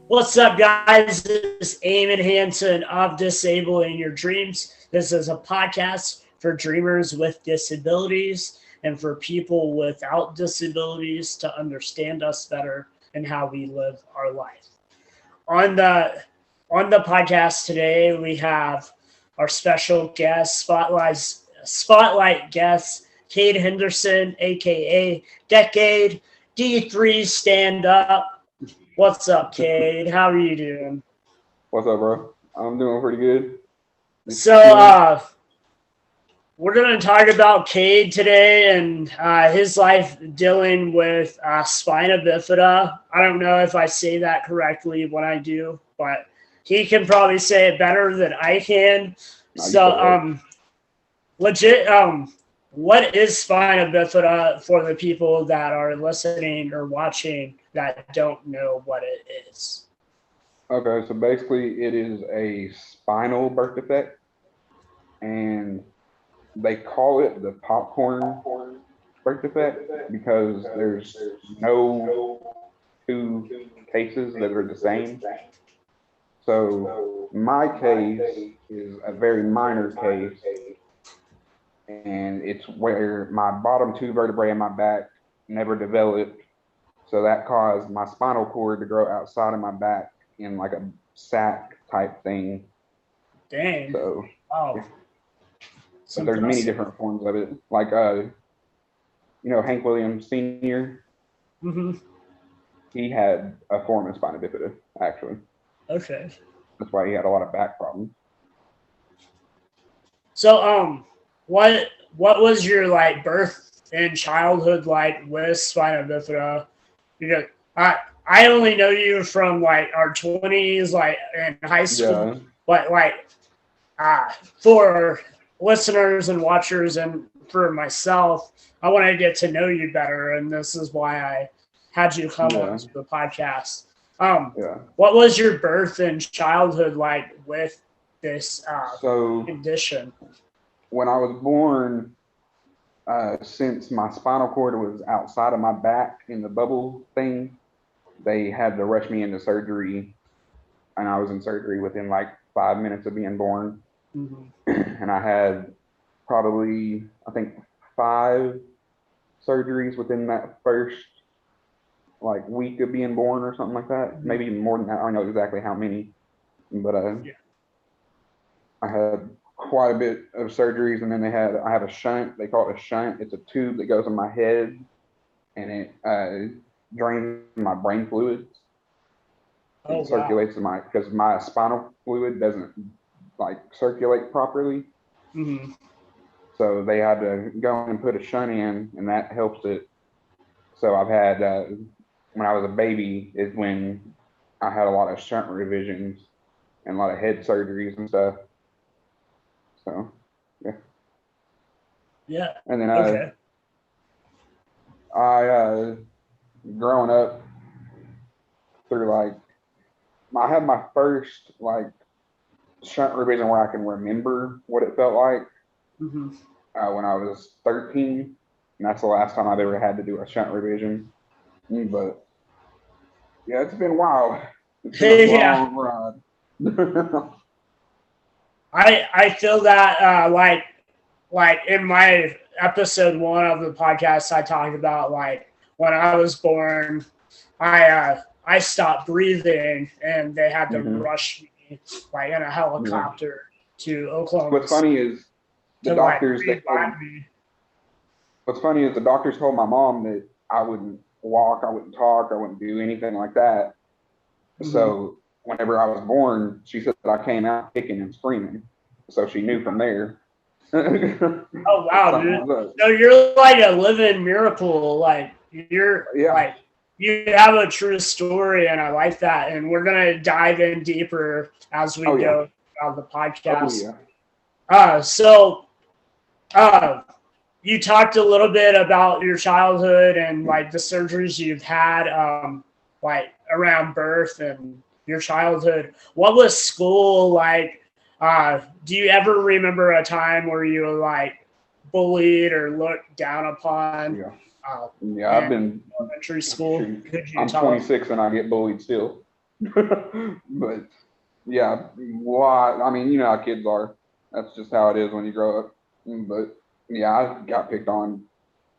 What's up, guys? This is Amon Hanson of Disabling Your Dreams. This is a podcast for dreamers with disabilities and for people without disabilities to understand us better and how we live our life. On the on the podcast today, we have our special guest, spotlight guest, Cade Henderson, aka Decade D3 Stand Up. What's up, Cade? How are you doing? What's up, bro? I'm doing pretty good. So, we're going to talk about Cade today and his life dealing with spina bifida. I don't know if I say that correctly when I do, but he can probably say it better than I can. So, legit, what is spina bifida for the people that are listening or watching that don't know what it is? Okay, so basically it is a spinal birth defect, and they call it the popcorn birth defect because there's no two cases that are the same. So my case is a very minor case, and it's where my bottom two vertebrae in my back never developed. So that caused my spinal cord to grow outside of my back in like a sack type thing. Dang. So, wow. Yeah. So there's many different forms of it. Like, Hank Williams Sr., he had a form of spina bifida, actually. Okay. That's why he had a lot of back problems. So, what was your birth and childhood like with spina bifida? Because I only know you from our 20s, in high school. Yeah. But for listeners and watchers and for myself, I want to get to know you better, and this is why I had you come on to the podcast. What was your birth and childhood like with this condition? When I was born, since my spinal cord was outside of my back in the bubble thing, they had to rush me into surgery, and I was in surgery within 5 minutes of being born. And I had probably, I think, 5 surgeries within that first week of being born or something like that. Maybe even more than that. I don't know exactly how many, but I had quite a bit of surgeries. And then I have a shunt. They call it a shunt. It's a tube that goes in my head, and it drains my brain fluids. It circulates because my spinal fluid doesn't circulate properly. So they had to go and put a shunt in, and that helps it. So I've had, when I was a baby is when I had a lot of shunt revisions and a lot of head surgeries and stuff. So, yeah. Yeah. And then I growing up through I had my first shunt revision where I can remember what it felt like when I was 13, and that's the last time I've ever had to do a shunt revision. But yeah, it's been wild. It's been a long ride. I feel that like in my episode 1 of the podcast, I talked about when I was born, I stopped breathing and they had to rush me in a helicopter to Oklahoma. What's funny is the doctors told my mom that I wouldn't walk, I wouldn't talk, I wouldn't do anything like that. So whenever I was born, she said that I came out kicking and screaming. So she knew from there. Oh wow, dude! So you're like a living miracle. You have a true story, and I like that. And we're gonna dive in deeper as we go on the podcast. You talked a little bit about your childhood and the surgeries you've had, around birth and your childhood. What was school like? Do you ever remember a time where you were bullied or looked down upon? I've been elementary school. I'm 26 and I get bullied still. But yeah, well, I mean, you know how kids are. That's just how it is when you grow up. But yeah, I got picked on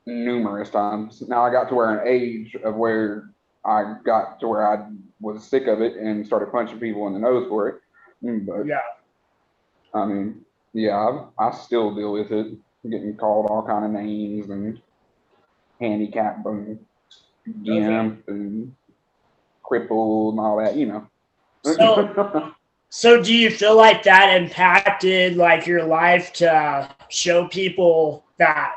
numerous times. Now I got to where an age of where I got to where I was sick of it and started punching people in the nose for it. But Yeah. I mean, yeah, I still deal with it, getting called all kind of names and handicapped and Okay. gimped and crippled and all that, you know. So do you feel like that impacted like your life to show people that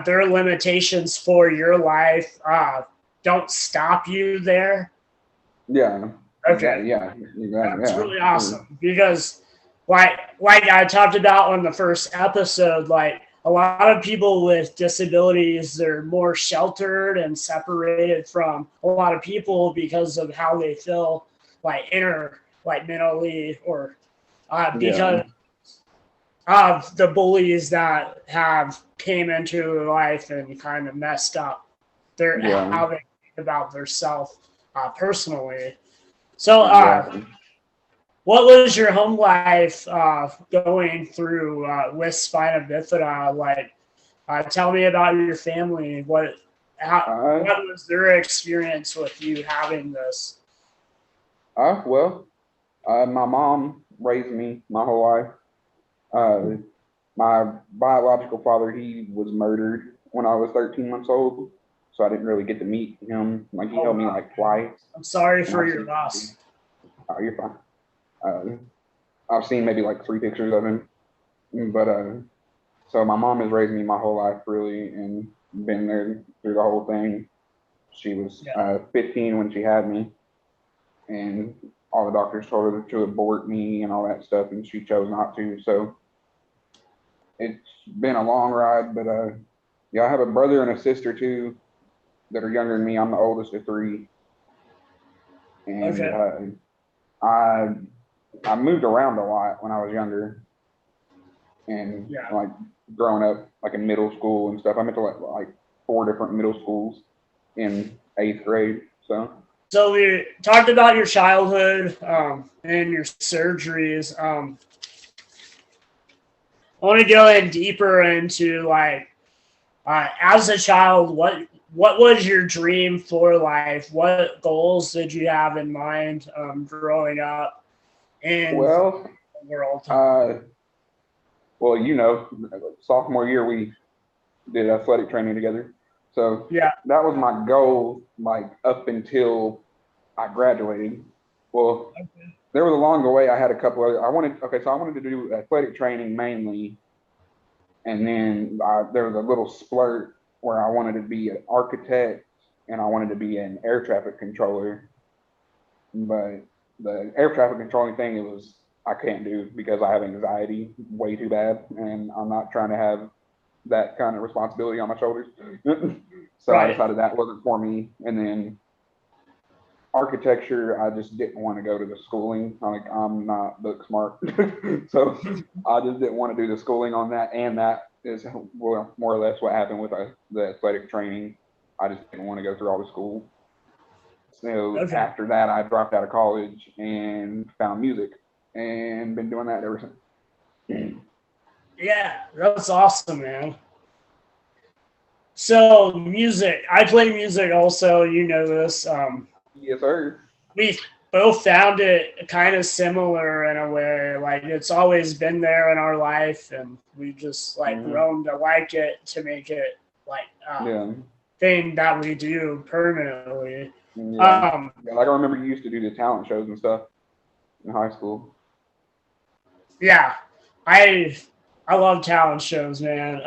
their limitations for your life don't stop you there? Yeah, Okay. exactly. Yeah, exactly. That's Yeah, really sure. awesome because like I talked about on the first episode, like a lot of people with disabilities, they're more sheltered and separated from a lot of people because of how they feel like like mentally or because Yeah, of the bullies that have came into their life and kind of messed up their yeah, how they think about their self personally. So exactly. what was your home life going through with spina bifida? Like, tell me about your family. Uh, What was their experience with you having this? well, my mom raised me my whole life. Uh, my biological father, he was murdered when I was 13 months old, so I didn't really get to meet him. Like he Oh held me wow, like twice, I'm sorry and for your loss. oh, you're fine. I've seen maybe like three pictures of him, but so my mom has raised me my whole life really, and been there through the whole thing. She was Yeah. 15 when she had me, and all the doctors told her to abort me and all that stuff, and she chose not to. So it's been a long ride, but yeah, I have a brother and a sister too that are younger than me. I'm the oldest of three, and Okay. I I moved around a lot when I was younger, and Yeah. like growing up, like in middle school and stuff. I went to like four different middle schools in eighth grade. So So we talked about your childhood and your surgeries. I want to go in deeper into like as a child, what was your dream for life? What goals did you have in mind growing up in well, the world? uh, well, you know, sophomore year we did athletic training together. So Yeah. that was my goal, like up until I graduated. Well, there was along the way I had a couple other. So I wanted to do athletic training mainly, and then there was a little splurt where I wanted to be an architect and I wanted to be an air traffic controller. But the air traffic controlling thing, it was I can't do because I have anxiety way too bad, and I'm not trying to have that kind of responsibility on my shoulders. So I Right. decided that wasn't for me. And then architecture, I just didn't want to go to the schooling. I'm not book smart, so I just didn't want to do the schooling on that. And that is well, more or less what happened with the athletic training. I just didn't want to go through all the school. So Okay. after that, I dropped out of college and found music, and been doing that ever since. Yeah, that's awesome, man. So music, I play music also. You know this. Yes, sir. We both found it kind of similar in a way. Like it's always been there in our life, and we just like Mm-hmm. grown to like it to make it like Yeah, thing that we do permanently. yeah, Um, yeah. Like I remember you used to do the talent shows and stuff in high school. yeah, I I love talent shows, man.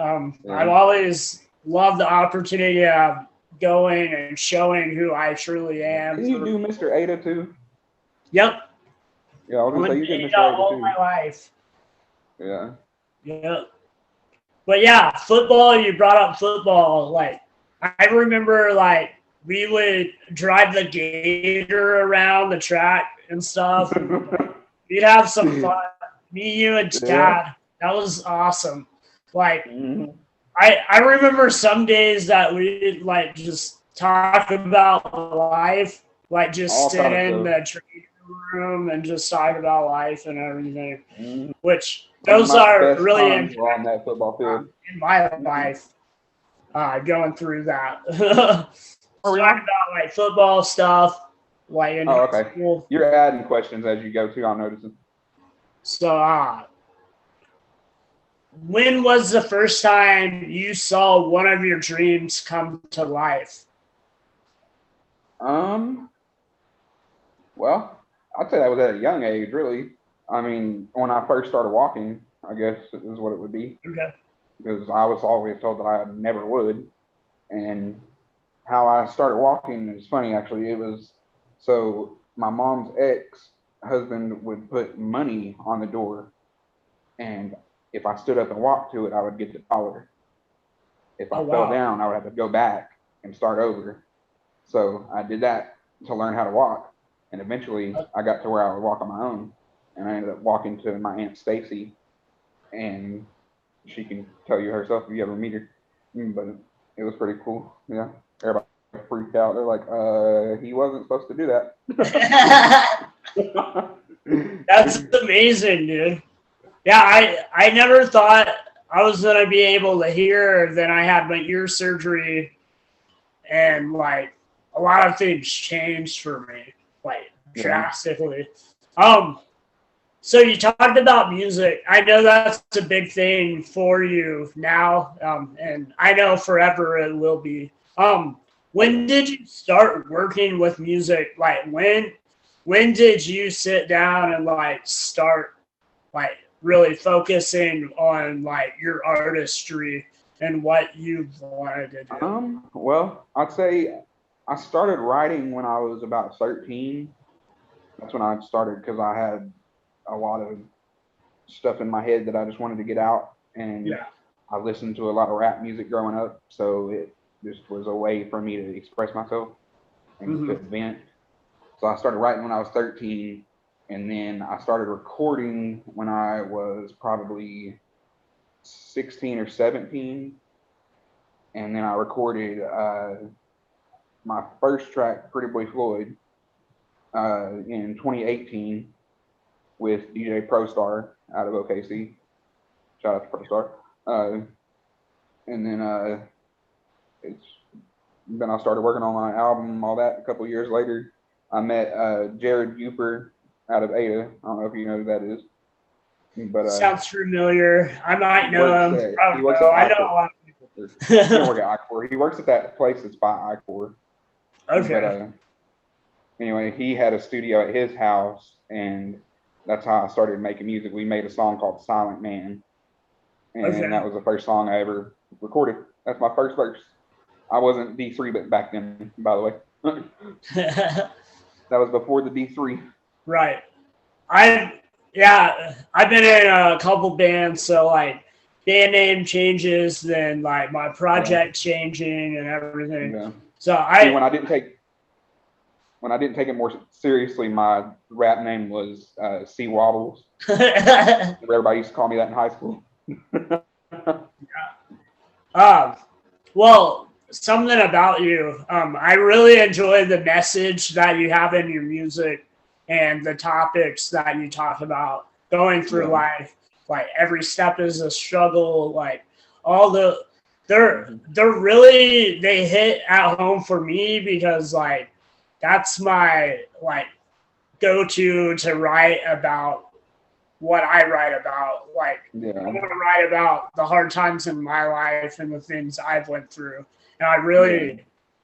I've Yeah. always loved the opportunity of going and showing who I truly am. Didn't you For do Mr. Ada too? yep, Yeah, I was I'm gonna a say you did data Mr. Ada all too. my life. Yeah. Yep. But yeah, football, you brought up football. Like, I remember, like, we would drive the gator around the track and stuff, and like, we'd have some fun. Me, you, and Yeah. Chad. That was awesome. Like, Mhm. I remember some days that we like just talk about life Like just All sit kind of in stuff. the training room and just talk about life and everything. Mhm. Which Some of those my are best really times were on that football field. in my life, going through that. Oh, Talking yeah. about like football stuff, like in Oh, high okay. school. You're adding questions as you go too, I'm noticing. So, when was the first time you saw one of your dreams come to life? Well, I'd say that was at a young age, really. I mean, when I first started walking, I guess is what it would be, Okay. because I was always told that I never would. And how I started walking is funny, actually. It was so my mom's ex-husband would put money on the door, and if I stood up and walked to it, I would get the dollar. If I Oh, fell wow. down, I would have to go back and start over. So I did that to learn how to walk. And eventually I got to where I would walk on my own. And I ended up walking to my Aunt Stacy, and she can tell you herself if you ever meet her. But it was pretty cool. Yeah. Everybody freaked out. They're like, he wasn't supposed to do that. That's amazing, dude. Yeah, I never thought I was gonna be able to hear. Then I had my ear surgery, and like a lot of things changed for me, like Yeah. drastically. So you talked about music. I know that's a big thing for you now, and I know forever it will be. When did you start working with music? Like when did you sit down and like start like really focusing on like your artistry and what you wanted to do? Well, I'd say I started writing when I was about 13. That's when I started, because I had a lot of stuff in my head that I just wanted to get out. And Yeah. I listened to a lot of rap music growing up, so it just was a way for me to express myself and to vent. So I started writing when I was 13, and then I started recording when I was probably 16 or 17. And then I recorded my first track, Pretty Boy Floyd, in 2018 with DJ ProStar out of OKC. Shout out to ProStar. And then it's then I started working on my album, all that. A couple of years later, I met Jared Uper out of Ada. I don't know if you know who that is, but Sounds familiar. I might know him. he works at I know a I-Corps. lot of He people. don't work at I-Corps. He works at that place that's by I-Corps. Okay. But anyway, he had a studio at his house, and that's how I started making music. We made a song called Silent Man, and that was the first song I ever recorded. That's my first verse. I wasn't D3 but back then, by the way. That was before the D3. Right. I've been in a couple bands, so like band name changes, then like my project changing and everything. Yeah. So See, when I didn't take it more seriously, my rap name was C Wobbles. Everybody used to call me that in high school. Well, something about you. I really enjoy the message that you have in your music and the topics that you talk about going through life. Like every step is a struggle. Like all they hit at home for me, because like that's my like go-to to write about what I write about. Like I want to write about the hard times in my life and the things I've went through. And I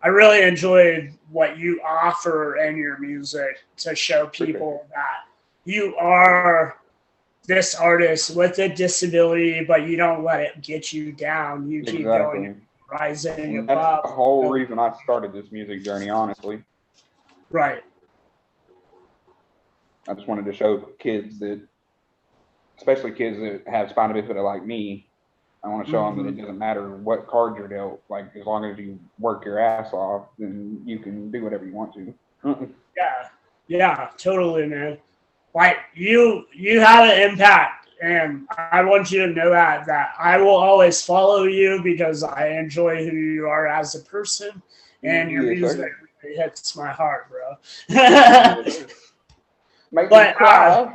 really enjoyed what you offer in your music to show people that you are this artist with a disability, but you don't let it get you down. You keep going, rising and above. that's the whole reason I started this music journey, honestly. Right. I just wanted to show kids that, especially kids that have spina bifida like me, I want to show them that it doesn't matter what card you're dealt. Like, as long as you work your ass off, then you can do whatever you want to. Yeah, totally, man. Like you have an impact, and I want you to know that I will always follow you because I enjoy who you are as a person and your music. it hits my heart, bro. Make me cry.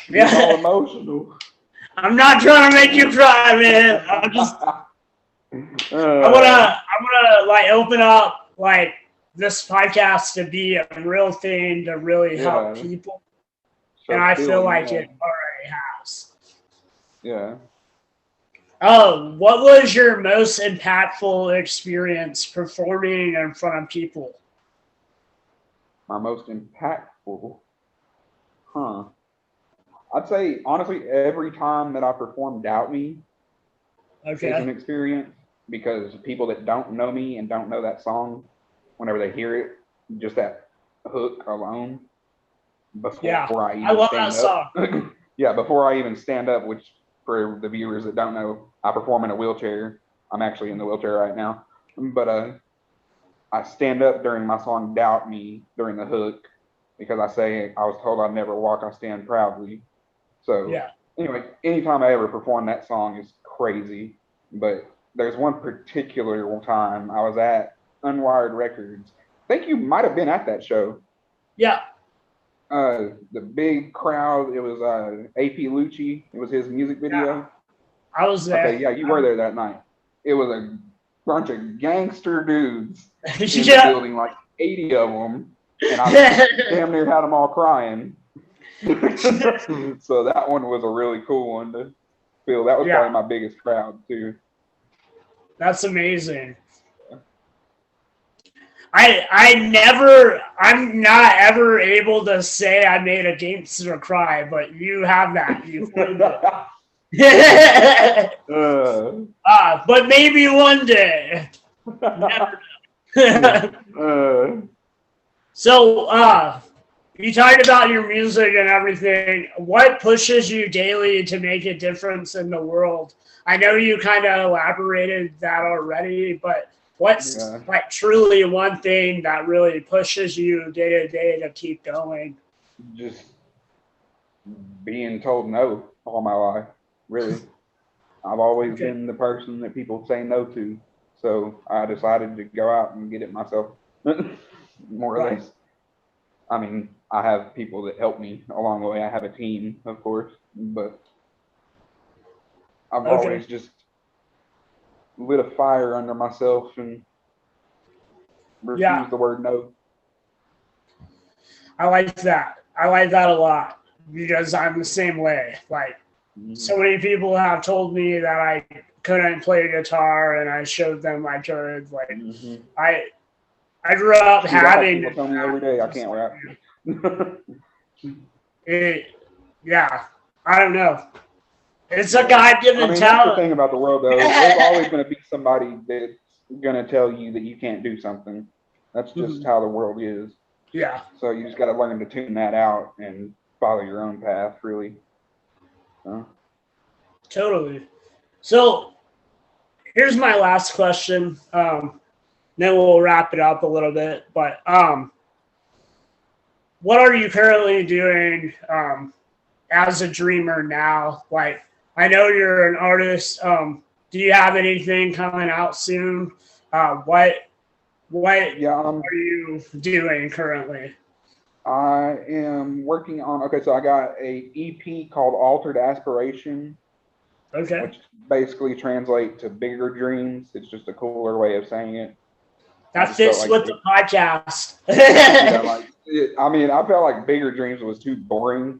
Get all emotional. I'm not trying to make you cry, man. I'm just. I wanna like open up like this podcast to be a real thing to really help people, and I feel like it already has. Yeah. Oh, what was your most impactful experience performing in front of people? My most impactful, I'd say honestly, every time that I perform "Doubt Me" is an experience, because people that don't know me and don't know that song, whenever they hear it, just that hook alone, before I even stand up. Before I even stand up, which for the viewers that don't know, I perform in a wheelchair. I'm actually in the wheelchair right now, but I stand up during my song "Doubt Me" during the hook, because I say I was told I'd never walk, I stand proudly. So anyway, anytime I ever perform that song is crazy. But there's one particular time I was at Unwired Records. I think you might have been at that show. Yeah. The big crowd, it was AP Lucci. It was his music video. Yeah. I was there. Okay, yeah, you were there that night. It was a bunch of gangster dudes in the building, like 80 of them. And I damn near had them all crying. So that one was a really cool one to feel. That was probably my biggest crowd too. That's amazing. I'm not ever able to say I made a gangster cry, but you have that. You but maybe one day. Never know. So, you talked about your music and everything. What pushes you daily to make a difference in the world? I know you kind of elaborated that already, but what's like truly one thing that really pushes you day to day to keep going? Just being told no all my life, really. I've always been the person that people say no to. So I decided to go out and get it myself, more or less. I mean, I have people that help me along the way. I have a team, of course, but I've always just lit a fire under myself and refused the word no. I like that. I like that a lot, because I'm the same way. Like, so many people have told me that I couldn't play guitar, and I showed them I could. Like, I grew up having. People tell me every day I can't rap. I don't know. It's a God-given talent. That's the thing about the world, though. There's always going to be somebody that's going to tell you that you can't do something. That's just how the world is. Yeah. So you just got to learn to tune that out and follow your own path, really. Totally. So here's my last question. Then we'll wrap it up a little bit. But what are you currently doing as a dreamer now? Like, I know you're an artist. Do you have anything coming out soon? What are you doing currently? I am working on, so I got a EP called Altered Aspiration. Which basically translates to bigger dreams. It's just a cooler way of saying it. That fits with the podcast. I felt like bigger dreams was too boring,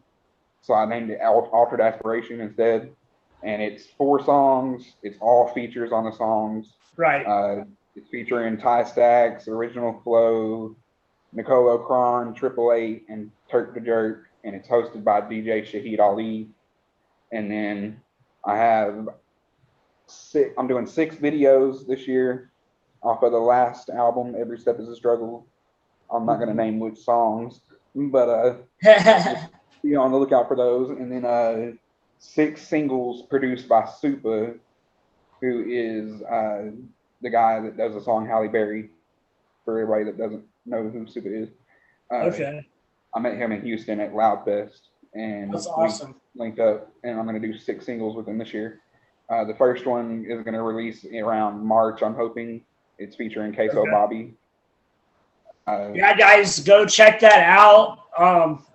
so I named it Altered Aspiration instead. And it's 4 songs. It's all features on the songs. Right. It's featuring Ty Stacks, Original Flow, Nicole O'Cron, Triple Eight, and Turk the Jerk. And it's hosted by DJ Shahid Ali. And then I have I'm doing 6 videos this year off of the last album, Every Step is a Struggle. I'm not going to name which songs, but be on the lookout for those. And then 6 singles produced by Supa, who is the guy that does the song Halle Berry, for everybody that doesn't know who Supa is. I met him in Houston at Loudfest, and that's awesome. We linked up, and I'm going to do 6 singles with him this year. The first one is going to release around March, I'm hoping. It's featuring Queso Bobby, Yeah, guys, go check that out.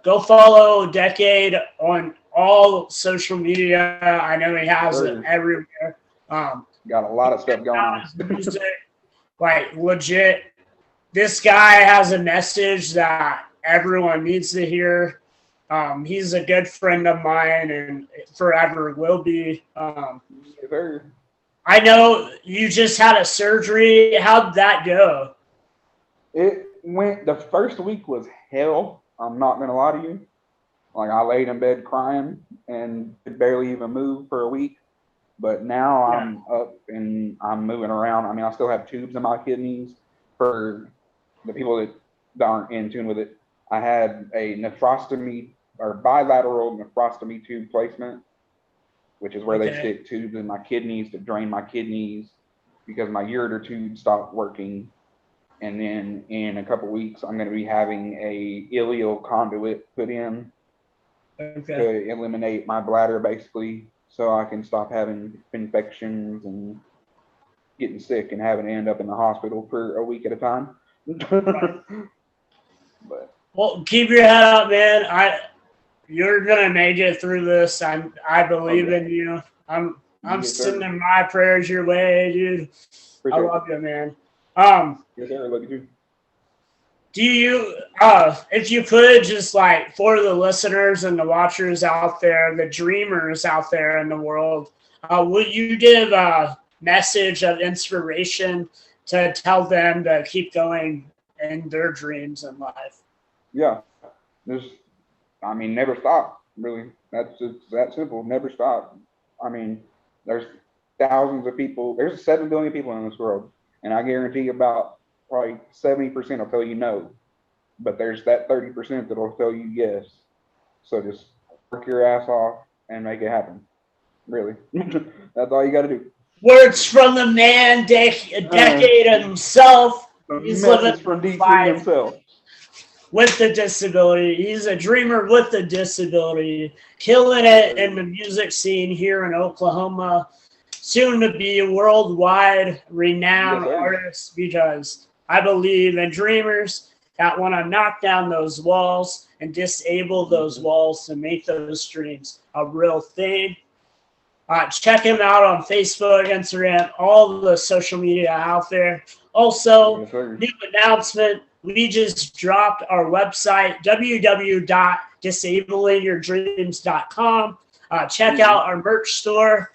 Go follow Decade on all social media. I know he has it everywhere. Got a lot of stuff going on. Music, like legit, this guy has a message that everyone needs to hear. He's a good friend of mine and forever will be. I know you just had a surgery. How'd that go? The first week was hell. I'm not going to lie to you. Like, I laid in bed crying and could barely even move for a week. But now I'm up and I'm moving around. I mean, I still have tubes in my kidneys. For the people that aren't in tune with it, I had a nephrostomy or bilateral nephrostomy tube placement, which is where they stick tubes in my kidneys to drain my kidneys because my ureter tube stopped working. And then in a couple weeks, I'm going to be having a ileal conduit put in to eliminate my bladder, basically, so I can stop having infections and getting sick and having to end up in the hospital for a week at a time. Well, keep your head up, man. You're gonna make it through this. I believe in you. I'm sending my prayers your way, dude. I love you, man. Yes, sir. Look at you. Do you, if you could, just like for the listeners and the watchers out there, the dreamers out there in the world, would you give a message of inspiration to tell them to keep going in their dreams in life? Yeah. Never stop, really. That's just that simple. Never stop. I mean, there's thousands of people. There's 7 billion people in this world. And I guarantee about probably 70% will tell you no. But there's that 30% that will tell you yes. So just work your ass off and make it happen. Really. That's all you got to do. Words from the man, Decade himself. He's living from D3 himself. With the disability. He's a dreamer with the disability. Killing it in the music scene here in Oklahoma. Soon to be a worldwide renowned artist, because I believe in dreamers that want to knock down those walls and disable those walls to make those dreams a real thing. Check him out on Facebook, Instagram, all the social media out there. Also, new announcement, we just dropped our website, www.disablingyouردreams.com. Check out our merch store.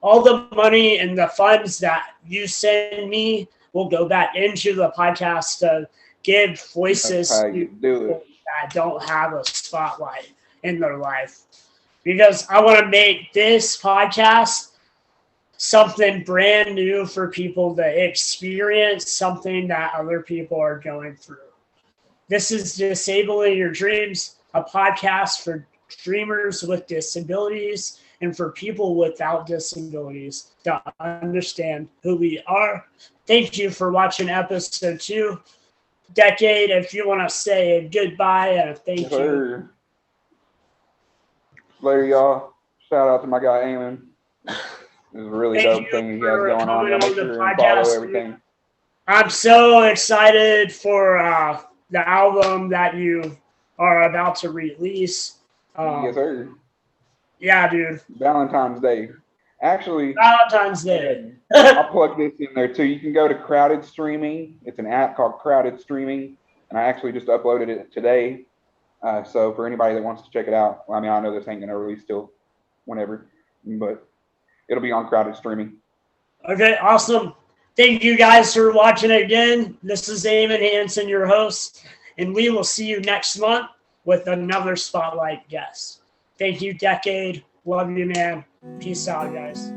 All the money and the funds that you send me will go back into the podcast to give voices to people that don't have a spotlight in their life. Because I want to make this podcast something brand new for people to experience something that other people are going through. This is Disabling Your Dreams, a podcast for dreamers with disabilities and for people without disabilities to understand who we are. Thank you for watching episode 2. Decade, if you want to say a goodbye and a thank you. Later, y'all. Shout out to my guy, Amon. This is a really dope thing he has going on. Make sure and follow everything. I'm so excited for the album that you are about to release. Yes, sir. Yeah, dude. Valentine's Day. Actually, Valentine's Day. I'll plug this in there too. You can go to Crowded Streaming. It's an app called Crowded Streaming, and I actually just uploaded it today. So for anybody that wants to check it out, I mean, I know this ain't gonna release till whenever, but it'll be on Crowded Streaming. Okay, awesome. Thank you guys for watching again. This is Amon Hanson, your host, and we will see you next month with another Spotlight guest. Thank you, Decade. Love you, man. Peace out, guys.